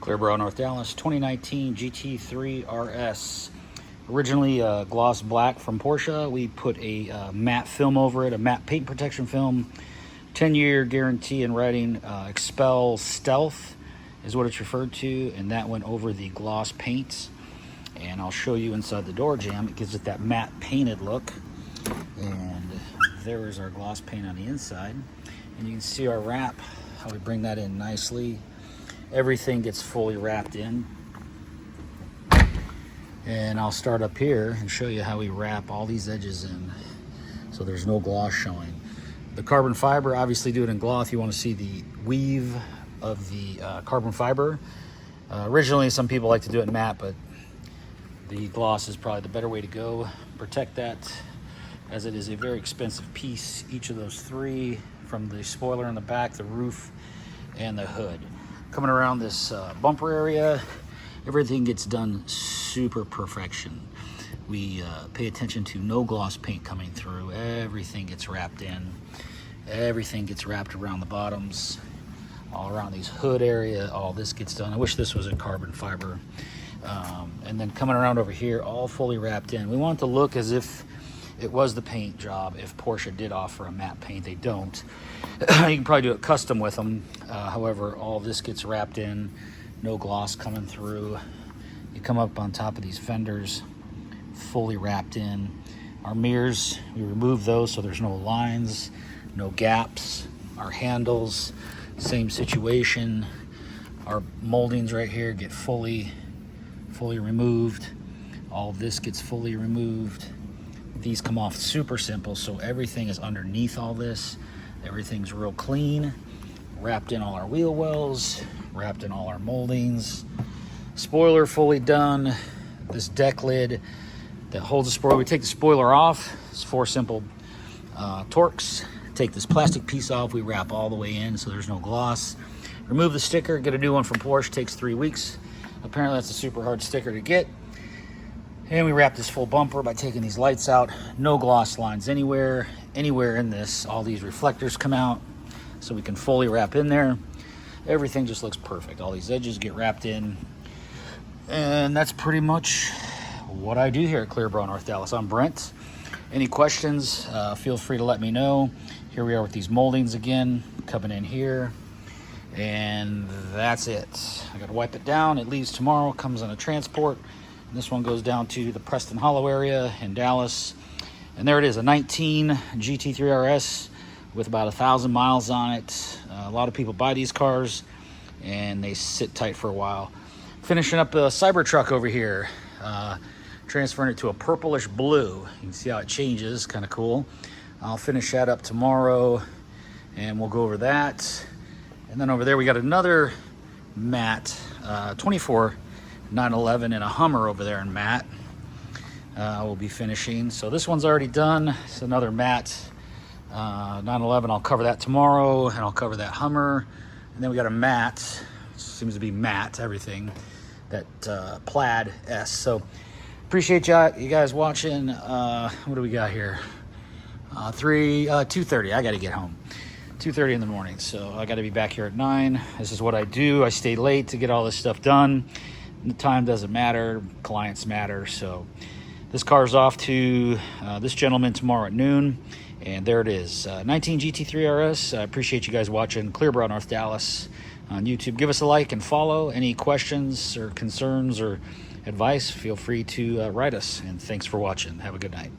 Clearborough, North Dallas, 2019 GT3 RS. Originally gloss black from Porsche. We put a matte film over it, a matte paint protection film. 10-year guarantee in writing. Cpel Stealth is what it's referred to, and that went over the gloss paints. And I'll show you inside the door jamb. It gives it that matte painted look. And there is our gloss paint on the inside. And you can see our wrap, how we bring that in nicely. Everything gets fully wrapped in. And I'll start up here and show you how we wrap all these edges in so there's no gloss showing. The carbon fiber, obviously do it in gloss. You want to see the weave of the carbon fiber. Originally, some people like to do it in matte, but the gloss is probably the better way to go. Protect that, as it is a very expensive piece, each of those three, from the spoiler in the back, the roof, and the hood. Coming around this bumper area, everything gets done super perfection. We pay attention to no gloss paint coming through. Everything gets wrapped in. Everything gets wrapped around the bottoms, all around these hood area. All this gets done. I wish this was a carbon fiber. And then coming around over here, all fully wrapped in. We want it to look as if it was the paint job. If Porsche did offer a matte paint, they don't. You can probably do it custom with them. However, all this gets wrapped in, no gloss coming through. You come up on top of these fenders, fully wrapped in. Our mirrors, we remove those so there's no lines, no gaps. Our handles, same situation. Our moldings right here get fully removed. All this gets fully removed. These come off super simple, so everything is underneath all this. Everything's real clean. Wrapped in all our wheel wells, wrapped in all our moldings. Spoiler fully done. This deck lid that holds the spoiler, we take the spoiler off. It's 4 simple torques. Take this plastic piece off, we wrap all the way in so there's no gloss. Remove the sticker, get a new one from Porsche, takes 3 weeks. Apparently that's a super hard sticker to get. And we wrap this full bumper by taking these lights out. No gloss lines anywhere in this. All these reflectors come out so we can fully wrap in there. Everything just looks perfect. All these edges get wrapped in. And that's pretty much what I do here at Clearborough, North Dallas. I'm Brent. Any questions, feel free to let me know. Here we are with these moldings again, coming in here. And that's it. I gotta wipe it down. It leaves tomorrow, comes on a transport. And this one goes down to the Preston Hollow area in Dallas. And there it is, a 19 GT3 RS with about 1,000 miles on it. A lot of people buy these cars and they sit tight for a while. Finishing up a Cybertruck over here. Transferring it to a purplish blue. You can see how it changes, kind of cool. I'll finish that up tomorrow and we'll go over that. And then over there we got another matte 24 911 and a Hummer over there in matte. We'll be finishing. So this one's already done. It's another matte 911. I'll cover that tomorrow, and I'll cover that Hummer. And then we got a matte, seems to be matte everything, that Plaid S. So appreciate you guys watching. What do we got here? 2:30. I got to get home. 2:30 in the morning. So I got to be back here at 9. This is what I do. I stay late to get all this stuff done. The time doesn't matter. Clients matter. So this car's off to this gentleman tomorrow at noon. And there it is. 19 GT3 RS. I appreciate you guys watching. Clearborough, North Dallas on YouTube. Give us a like and follow. Any questions or concerns or advice, feel free to write us. And thanks for watching. Have a good night.